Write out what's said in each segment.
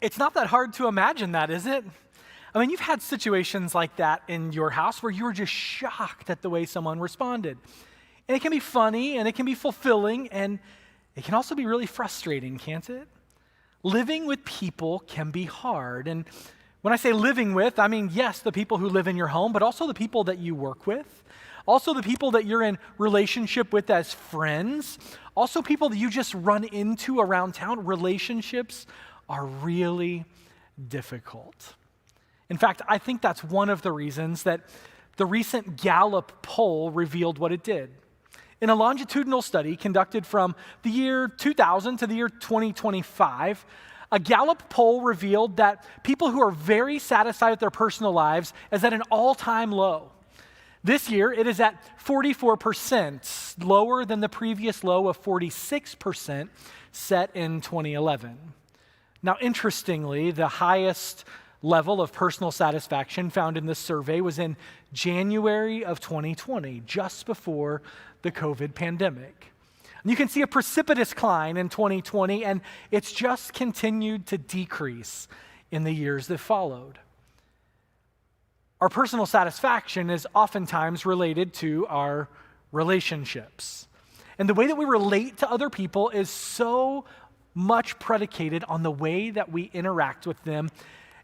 It's not that hard to imagine that, is it? I mean, you've had situations like that in your house where you were just shocked at the way someone responded. And it can be funny, and it can be fulfilling, and it can also be really frustrating, can't it? Living with people can be hard. And when I say living with, I mean, yes, the people who live in your home, but also the people that you work with, also the people that you're in relationship with as friends, also people that you just run into around town. Relationships are really difficult. In fact, I think that's one of the reasons that the recent Gallup poll revealed what it did. In a longitudinal study conducted from the year 2000 to the year 2025, a Gallup poll revealed that people who are very satisfied with their personal lives is at an all-time low. This year, it is at 44%, lower than the previous low of 46% set in 2011. Now, interestingly, the highest level of personal satisfaction found in this survey was in January of 2020, just before the COVID pandemic. And you can see a precipitous climb in 2020, and it's just continued to decrease in the years that followed. Our personal satisfaction is oftentimes related to our relationships. And the way that we relate to other people is so much predicated on the way that we interact with them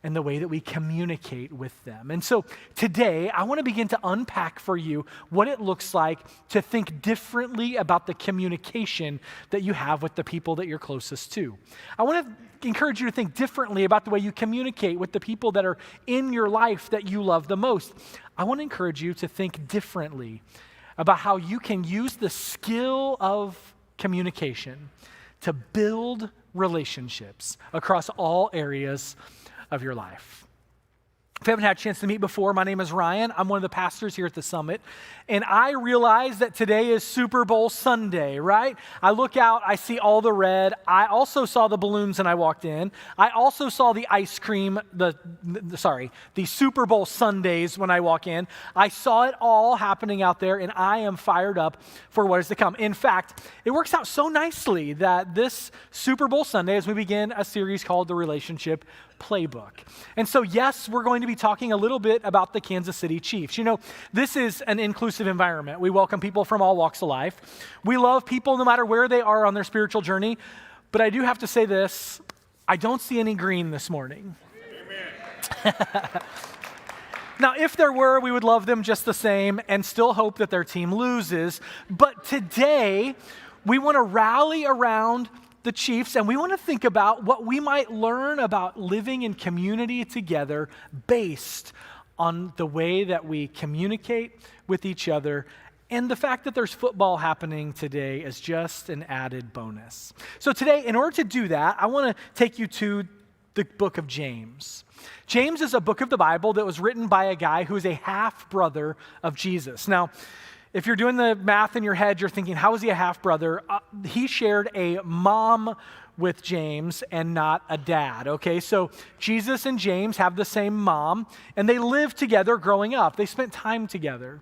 and the way that we communicate with them. And so today, I want to begin to unpack for you what it looks like to think differently about the communication that you have with the people that you're closest to. I want to encourage you to think differently about the way you communicate with the people that are in your life that you love the most. I want to encourage you to think differently about how you can use the skill of communication to build relationships across all areas of your life. If you haven't had a chance to meet before, my name is Ryan. I'm one of the pastors here at the Summit, and I realize that today is Super Bowl Sunday, right? I look out, I see all the red. I also saw the balloons when I walked in. I also saw the ice cream, the Super Bowl Sundays when I walk in. I saw it all happening out there, and I am fired up for what is to come. In fact, it works out so nicely that this Super Bowl Sunday, as we begin a series called The Relationship Playbook. And so, yes, we're going to be talking a little bit about the Kansas City Chiefs. You know, this is an inclusive environment. We welcome people from all walks of life. We love people no matter where they are on their spiritual journey. But I do have to say this, I don't see any green this morning. Now, if there were, we would love them just the same and still hope that their team loses. But today, we want to rally around the Chiefs, and we want to think about what we might learn about living in community together based on the way that we communicate with each other, and the fact that there's football happening today is just an added bonus. So today, in order to do that, I want to take you to the book of James. James is a book of the Bible that was written by a guy who is a half-brother of Jesus. Now, if you're doing the math in your head, you're thinking, how is he a half-brother? He shared a mom with James and not a dad, okay? So Jesus and James have the same mom, and they lived together growing up. They spent time together.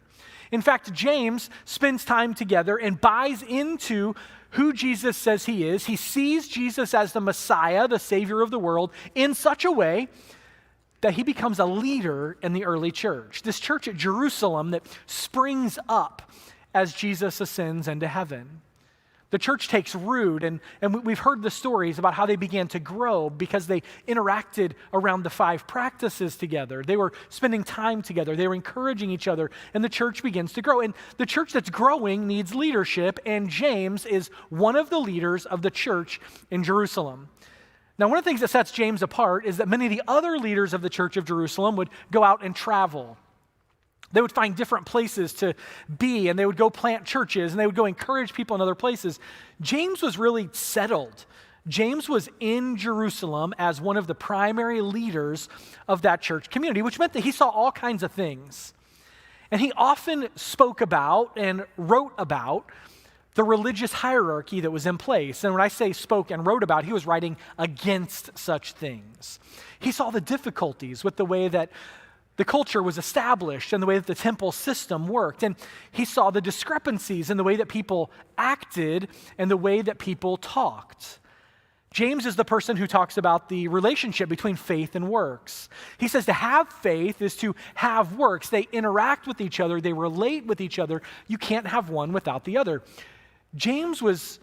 In fact, James spends time together and buys into who Jesus says he is. He sees Jesus as the Messiah, the Savior of the world, in such a way that he becomes a leader in the early church, this church at Jerusalem that springs up as Jesus ascends into heaven. The church takes root, and we've heard the stories about how they began to grow because they interacted around the 5 practices together. They were spending time together. They were encouraging each other, and the church begins to grow. And the church that's growing needs leadership, and James is one of the leaders of the church in Jerusalem. Now, one of the things that sets James apart is that many of the other leaders of the church of Jerusalem would go out and travel. They would find different places to be, and they would go plant churches, and they would go encourage people in other places. James was really settled. James was in Jerusalem as one of the primary leaders of that church community, which meant that he saw all kinds of things. And he often spoke about and wrote about the religious hierarchy that was in place. And when I say spoke and wrote about, he was writing against such things. He saw the difficulties with the way that the culture was established and the way that the temple system worked. And he saw the discrepancies in the way that people acted and the way that people talked. James is the person who talks about the relationship between faith and works. He says to have faith is to have works. They interact with each other, they relate with each other. You can't have one without the other. James was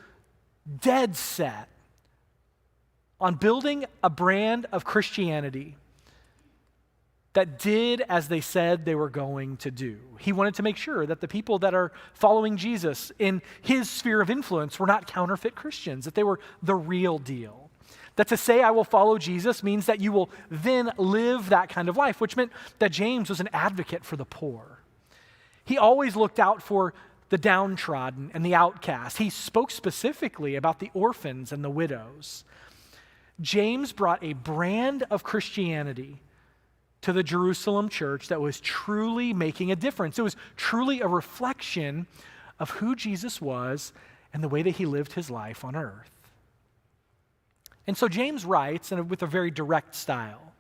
dead set on building a brand of Christianity that did as they said they were going to do. He wanted to make sure that the people that are following Jesus in his sphere of influence were not counterfeit Christians, that they were the real deal. That to say I will follow Jesus means that you will then live that kind of life, which meant that James was an advocate for the poor. He always looked out for the downtrodden and the outcast. He spoke specifically about the orphans and the widows. James brought a brand of Christianity to the Jerusalem church that was truly making a difference. It was truly a reflection of who Jesus was and the way that he lived his life on earth. And so James writes, and with a very direct style.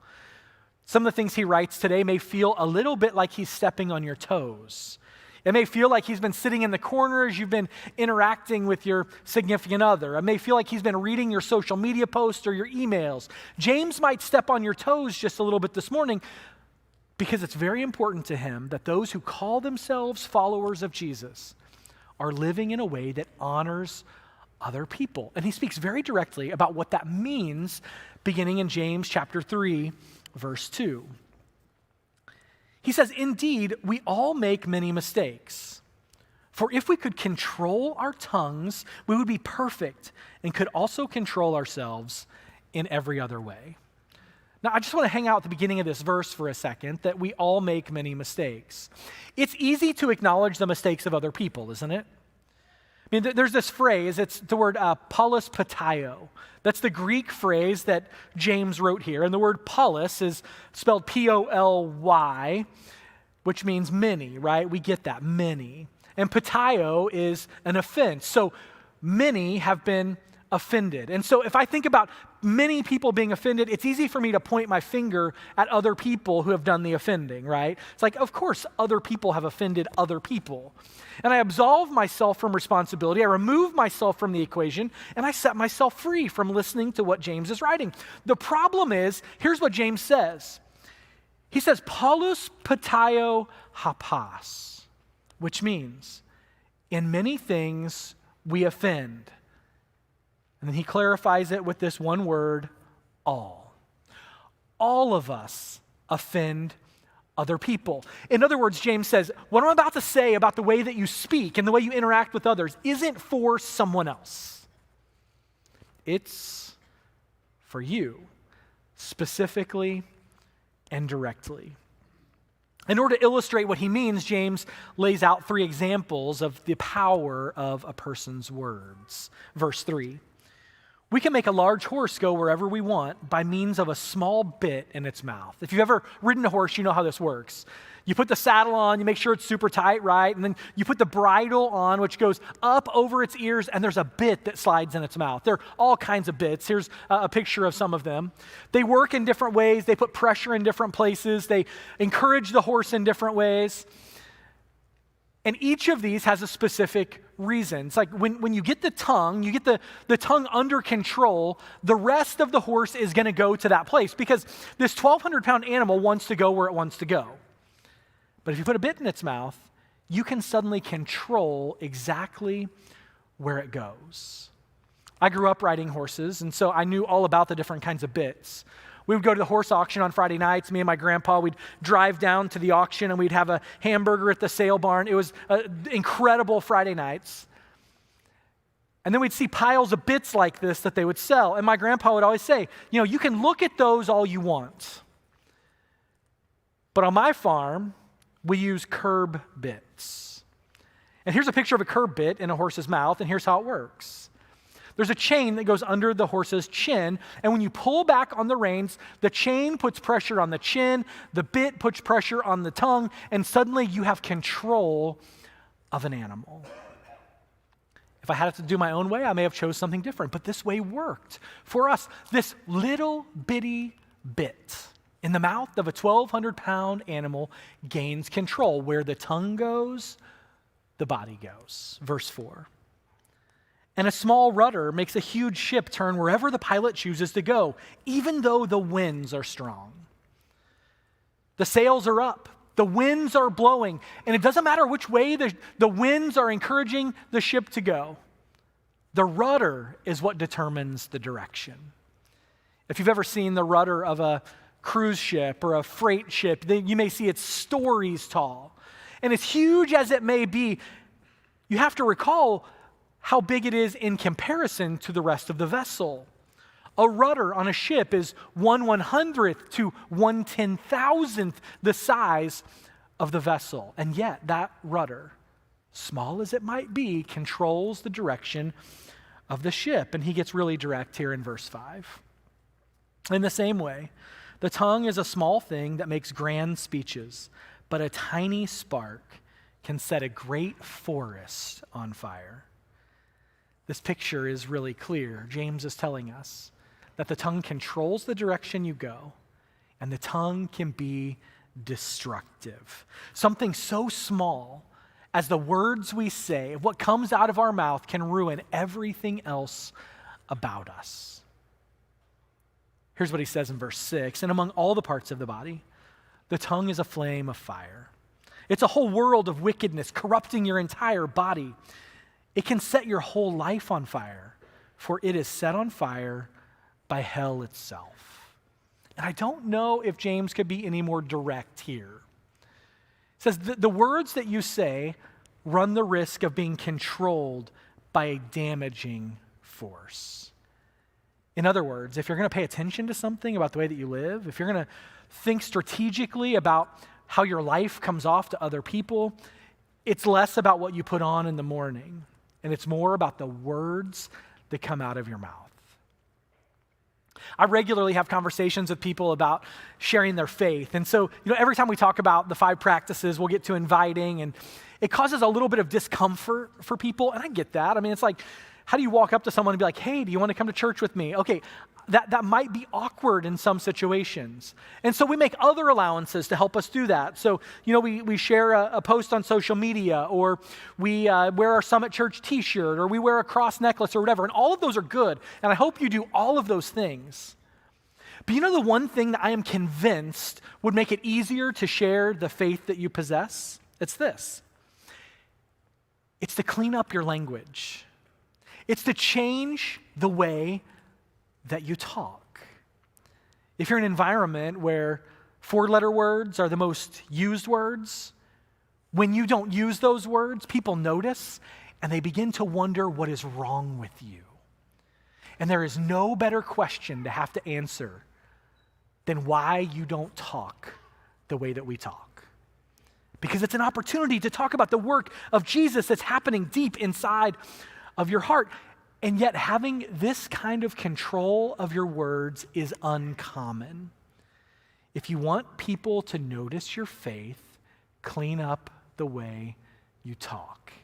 Some of the things he writes today may feel a little bit like he's stepping on your toes. It may feel like he's been sitting in the corner as you've been interacting with your significant other. It may feel like he's been reading your social media posts or your emails. James might step on your toes just a little bit this morning because it's very important to him that those who call themselves followers of Jesus are living in a way that honors other people. And he speaks very directly about what that means beginning in James chapter 3, verse 2. He says, "Indeed, we all make many mistakes. For if we could control our tongues, we would be perfect and could also control ourselves in every other way." Now, I just want to hang out at the beginning of this verse for a second, that we all make many mistakes. It's easy to acknowledge the mistakes of other people, isn't it? I mean, there's this phrase, it's the word polis patio. That's the Greek phrase that James wrote here. And the word polis is spelled P-O-L-Y, which means many, right? We get that, many. And patio is an offense. So many have been offended. And so if I think about many people being offended, it's easy for me to point my finger at other people who have done the offending, right? It's like, of course, other people have offended other people. And I absolve myself from responsibility, I remove myself from the equation, and I set myself free from listening to what James is writing. The problem is, here's what James says. He says, polus patio hapas, which means, in many things we offend. And then he clarifies it with this one word, all. All of us offend other people. In other words, James says, what I'm about to say about the way that you speak and the way you interact with others isn't for someone else. It's for you, specifically and directly. In order to illustrate what he means, James lays out 3 examples of the power of a person's words. Verse 3. We can make a large horse go wherever we want by means of a small bit in its mouth. If you've ever ridden a horse, you know how this works. You put the saddle on, you make sure it's super tight, right? And then you put the bridle on, which goes up over its ears, and there's a bit that slides in its mouth. There are all kinds of bits. Here's a picture of some of them. They work in different ways. They put pressure in different places. They encourage the horse in different ways. And each of these has a specific reason. It's like when you get the tongue, you get the tongue under control, the rest of the horse is going to go to that place because this 1,200-pound animal wants to go where it wants to go. But if you put a bit in its mouth, you can suddenly control exactly where it goes. I grew up riding horses, and so I knew all about the different kinds of bits. We would go to the horse auction on Friday nights. Me and my grandpa, we'd drive down to the auction and we'd have a hamburger at the sale barn. It was incredible Friday nights. And then we'd see piles of bits like this that they would sell. And my grandpa would always say, you can look at those all you want. But on my farm, we use curb bits. And here's a picture of a curb bit in a horse's mouth, and here's how it works. There's a chain that goes under the horse's chin, and when you pull back on the reins, the chain puts pressure on the chin, the bit puts pressure on the tongue, and suddenly you have control of an animal. If I had it to do my own way, I may have chose something different, but this way worked for us. This little bitty bit in the mouth of a 1,200-pound animal gains control. Where the tongue goes, the body goes. Verse 4. And a small rudder makes a huge ship turn wherever the pilot chooses to go, even though the winds are strong. The sails are up, the winds are blowing, and it doesn't matter which way the winds are encouraging the ship to go. The rudder is what determines the direction. If you've ever seen the rudder of a cruise ship or a freight ship, then you may see it's stories tall. And as huge as it may be, you have to recall how big it is in comparison to the rest of the vessel. A rudder on a ship is 1/100th to 1/10,000th the size of the vessel. And yet that rudder, small as it might be, controls the direction of the ship. And he gets really direct here in verse 5. In the same way, the tongue is a small thing that makes grand speeches, but a tiny spark can set a great forest on fire. This picture is really clear. James is telling us that the tongue controls the direction you go, and the tongue can be destructive. Something so small as the words we say, what comes out of our mouth, can ruin everything else about us. Here's what he says in verse 6, and among all the parts of the body, the tongue is a flame of fire. It's a whole world of wickedness, corrupting your entire body. It can set your whole life on fire, for it is set on fire by hell itself. And I don't know if James could be any more direct here. It says, the words that you say run the risk of being controlled by a damaging force. In other words, if you're going to pay attention to something about the way that you live, if you're going to think strategically about how your life comes off to other people, it's less about what you put on in the morning, and it's more about the words that come out of your mouth. I regularly have conversations with people about sharing their faith. And so, every time we talk about the 5 practices, we'll get to inviting, and it causes a little bit of discomfort for people. And I get that. I mean, it's like, how do you walk up to someone and be like, hey, do you want to come to church with me? Okay, that might be awkward in some situations. And so we make other allowances to help us do that. So, we share a post on social media, or we wear our Summit Church t-shirt, or we wear a cross necklace or whatever. And all of those are good. And I hope you do all of those things. But the one thing that I am convinced would make it easier to share the faith that you possess? It's this. It's to clean up your language. It's to change the way that you talk. If you're in an environment where 4-letter words are the most used words, when you don't use those words, people notice and they begin to wonder what is wrong with you. And there is no better question to have to answer than why you don't talk the way that we talk. Because it's an opportunity to talk about the work of Jesus that's happening deep inside of your heart. And yet having this kind of control of your words is uncommon. If you want people to notice your faith, clean up the way you talk.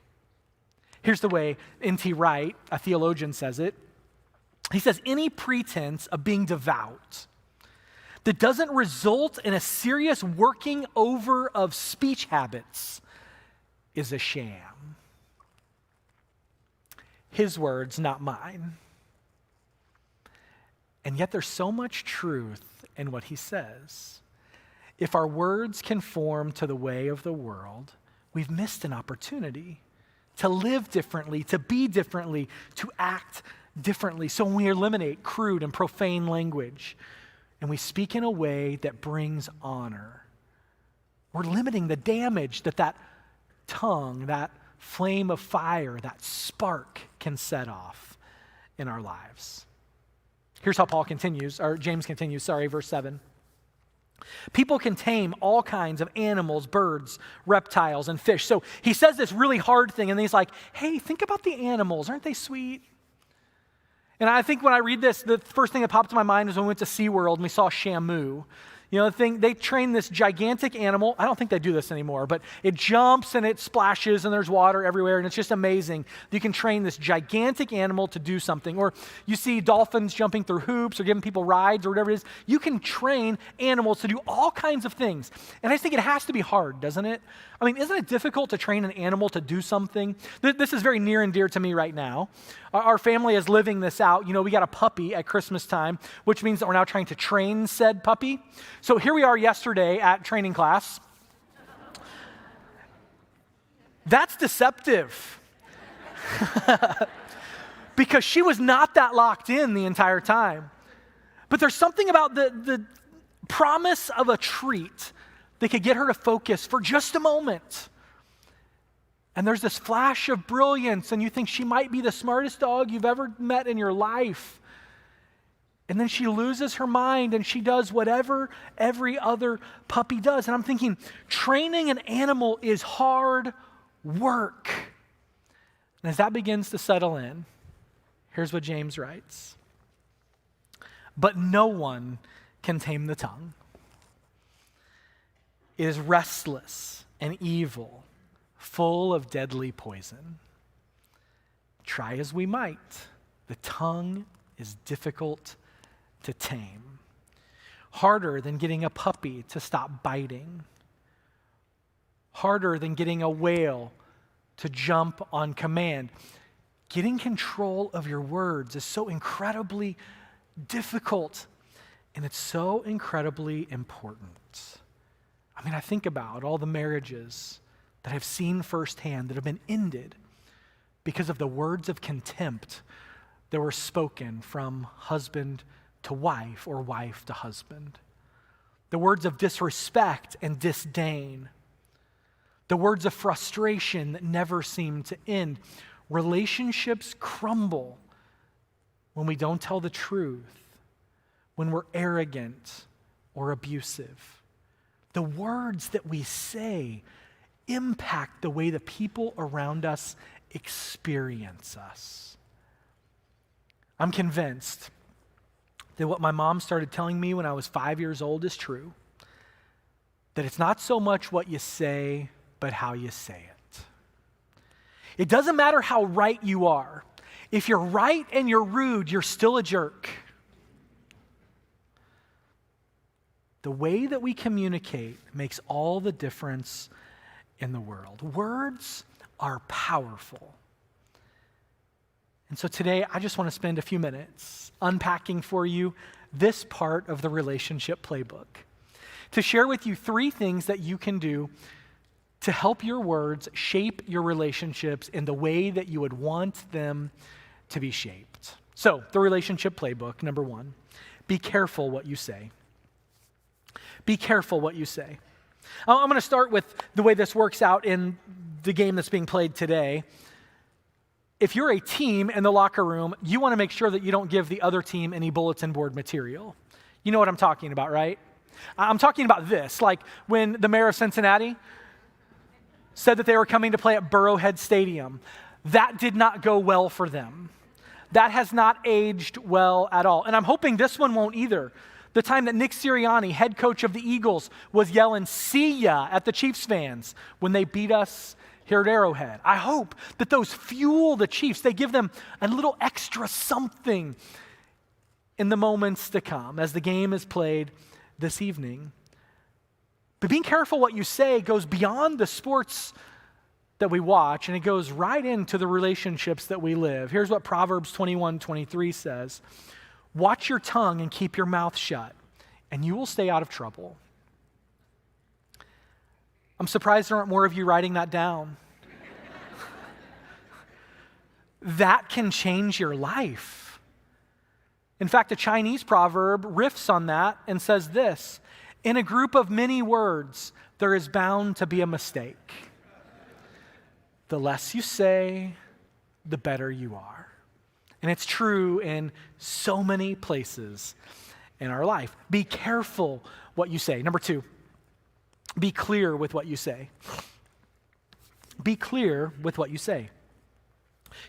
Here's the way N.T. Wright, a theologian, says it. He says, any pretense of being devout that doesn't result in a serious working over of speech habits is a sham. His words, not mine. And yet there's so much truth in what he says. If our words conform to the way of the world, we've missed an opportunity to live differently, to be differently, to act differently. So when we eliminate crude and profane language and we speak in a way that brings honor, we're limiting the damage that tongue, that flame of fire, that spark can set off in our lives. Here's how James continues, verse 7. People can tame all kinds of animals, birds, reptiles, and fish. So he says this really hard thing, and then he's like, hey, think about the animals. Aren't they sweet? And I think when I read this, the first thing that popped to my mind is when we went to SeaWorld and we saw Shamu. the thing, they train this gigantic animal. I don't think they do this anymore, but it jumps and it splashes and there's water everywhere, and it's just amazing. You can train this gigantic animal to do something. Or you see dolphins jumping through hoops or giving people rides or whatever it is. You can train animals to do all kinds of things. And I just think it has to be hard, doesn't it? I mean, isn't it difficult to train an animal to do something? This is very near and dear to me right now. Our family is living this out. We got a puppy at Christmas time, which means that we're now trying to train said puppy. So here we are yesterday at training class. That's deceptive. Because she was not that locked in the entire time. But there's something about the promise of a treat that could get her to focus for just a moment. And there's this flash of brilliance, and you think she might be the smartest dog you've ever met in your life. And then she loses her mind, and she does whatever every other puppy does. And I'm thinking, training an animal is hard work. And as that begins to settle in, here's what James writes. But no one can tame the tongue. It is restless and evil, full of deadly poison. Try as we might, the tongue is difficult to tame. Harder than getting a puppy to stop biting. Harder than getting a whale to jump on command. Getting control of your words is so incredibly difficult, and it's so incredibly important. I mean, I think about all the marriages that I've seen firsthand that have been ended because of the words of contempt that were spoken from husband to wife or wife to husband. The words of disrespect and disdain. The words of frustration that never seem to end. Relationships crumble when we don't tell the truth, when we're arrogant or abusive. The words that we say impact the way the people around us experience us. I'm convinced that what my mom started telling me when I was 5 years old is true. That it's not so much what you say, but how you say it. It doesn't matter how right you are. If you're right and you're rude, you're still a jerk. The way that we communicate makes all the difference in the world. Words are powerful. And so today, I just want to spend a few minutes unpacking for you this part of the relationship playbook, to share with you 3 things that you can do to help your words shape your relationships in the way that you would want them to be shaped. So, the relationship playbook, number 1, be careful what you say. Be careful what you say. I'm going to start with the way this works out in the game that's being played today. If you're a team in the locker room, you want to make sure that you don't give the other team any bulletin board material. You know what I'm talking about, right? I'm talking about this, like when the mayor of Cincinnati said that they were coming to play at Burrowhead Stadium. That did not go well for them. That has not aged well at all. And I'm hoping this one won't either. The time that Nick Sirianni, head coach of the Eagles, was yelling, "See ya," at the Chiefs fans when they beat us here at Arrowhead. I hope that those fuel the Chiefs. They give them a little extra something in the moments to come as the game is played this evening. But being careful what you say goes beyond the sports that we watch, and it goes right into the relationships that we live. Here's what Proverbs 21:23 says. Watch your tongue and keep your mouth shut, and you will stay out of trouble. I'm surprised there aren't more of you writing that down. That can change your life. In fact, a Chinese proverb riffs on that and says this: in a group of many words, there is bound to be a mistake. The less you say, the better you are. And it's true in so many places in our life. Be careful what you say. Number 2, be clear with what you say. Be clear with what you say.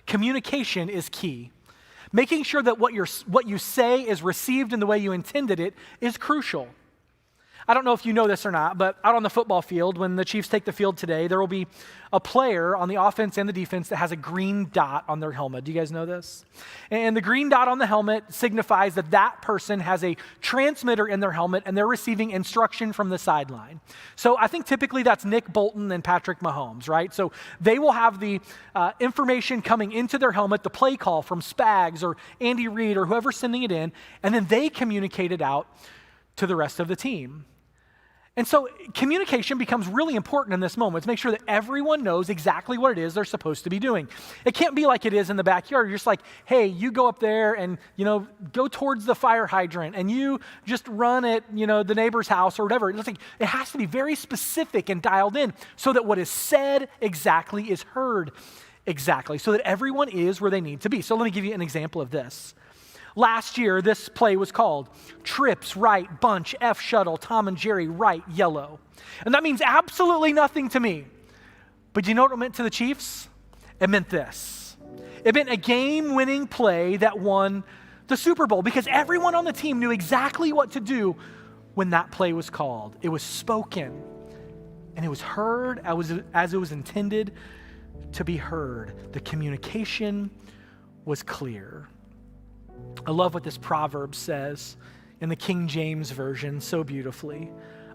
Communication is key. Making sure that what you say is received in the way you intended it is crucial. I don't know if you know this or not, but out on the football field, when the Chiefs take the field today, there will be a player on the offense and the defense that has a green dot on their helmet. Do you guys know this? And the green dot on the helmet signifies that that person has a transmitter in their helmet and they're receiving instruction from the sideline. So I think typically that's Nick Bolton and Patrick Mahomes, right? So they will have the information coming into their helmet, the play call from Spags or Andy Reid or whoever's sending it in, and then they communicate it out to the rest of the team. And so communication becomes really important in this moment to make sure that everyone knows exactly what it is they're supposed to be doing. It can't be like it is in the backyard. You're just like, hey, you go up there and, go towards the fire hydrant and you just run at, the neighbor's house or whatever. It's like, it has to be very specific and dialed in so that what is said exactly is heard exactly, so that everyone is where they need to be. So let me give you an example of this. Last year, this play was called Trips, Right, Bunch, F Shuttle, Tom and Jerry, Right, Yellow. And that means absolutely nothing to me. But do you know what it meant to the Chiefs? It meant this. It meant a game-winning play that won the Super Bowl because everyone on the team knew exactly what to do when that play was called. It was spoken, and it was heard as it was intended to be heard. The communication was clear. I love what this proverb says in the King James Version so beautifully.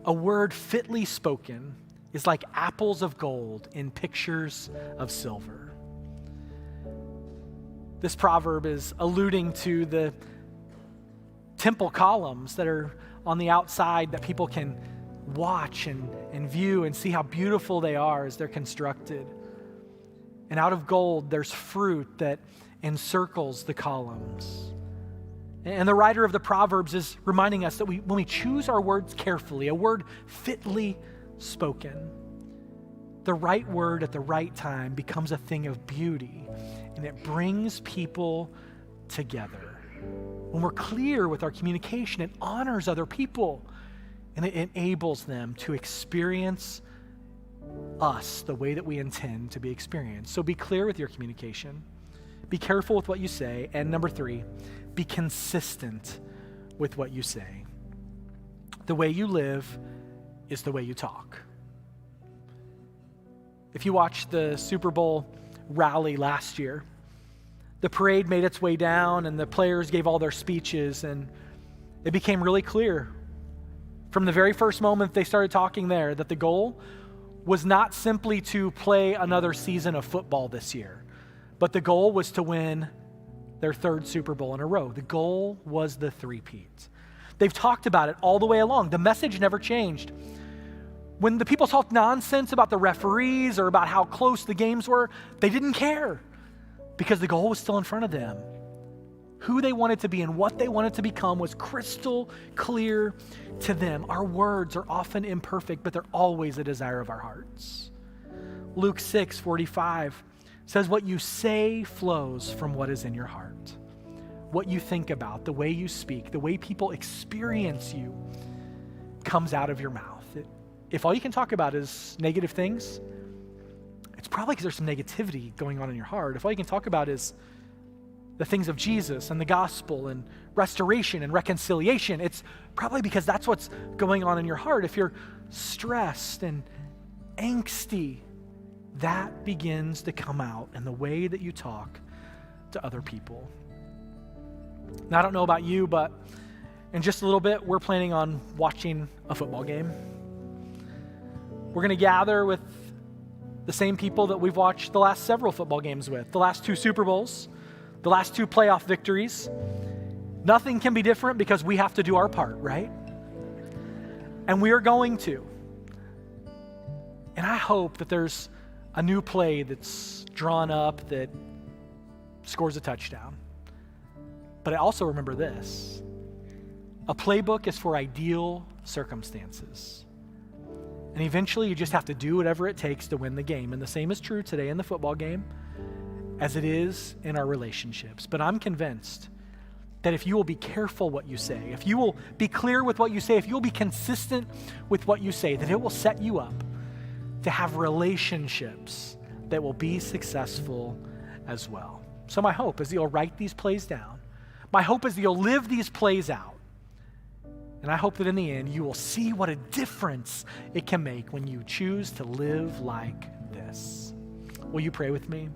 A word fitly spoken is like apples of gold in pictures of silver. This proverb is alluding to the temple columns that are on the outside that people can watch and view and see how beautiful they are as they're constructed. And out of gold, there's fruit that encircles the columns. And the writer of the Proverbs is reminding us that when we choose our words carefully, a word fitly spoken, the right word at the right time becomes a thing of beauty, and it brings people together. When we're clear with our communication, it honors other people, and it enables them to experience us the way that we intend to be experienced. So be clear with your communication. Be careful with what you say. And number 3, be consistent with what you say. The way you live is the way you talk. If you watched the Super Bowl rally last year, the parade made its way down and the players gave all their speeches, and it became really clear from the very first moment they started talking there that the goal was not simply to play another season of football this year, but the goal was to win their 3rd Super Bowl in a row. The goal was the three-peat. They've talked about it all the way along. The message never changed. When the people talked nonsense about the referees or about how close the games were, they didn't care because the goal was still in front of them. Who they wanted to be and what they wanted to become was crystal clear to them. Our words are often imperfect, but they're always a desire of our hearts. Luke 6:45 says, what you say flows from what is in your heart. What you think about, the way you speak, the way people experience you comes out of your mouth. If all you can talk about is negative things, it's probably because there's some negativity going on in your heart. If all you can talk about is the things of Jesus and the gospel and restoration and reconciliation, it's probably because that's what's going on in your heart. If you're stressed and angsty, that begins to come out in the way that you talk to other people. Now, I don't know about you, but in just a little bit, we're planning on watching a football game. We're going to gather with the same people that we've watched the last several football games with, the last 2 Super Bowls, the last 2 playoff victories. Nothing can be different because we have to do our part, right? And we are going to. And I hope that there's a new play that's drawn up that scores a touchdown. But I also remember this. A playbook is for ideal circumstances. And eventually you just have to do whatever it takes to win the game. And the same is true today in the football game as it is in our relationships. But I'm convinced that if you will be careful what you say, if you will be clear with what you say, if you'll be consistent with what you say, that it will set you up to have relationships that will be successful as well. So my hope is that you'll write these plays down. My hope is that you'll live these plays out And I hope that in the end, you will see what a difference it can make when you choose to live like this. Will you pray with me?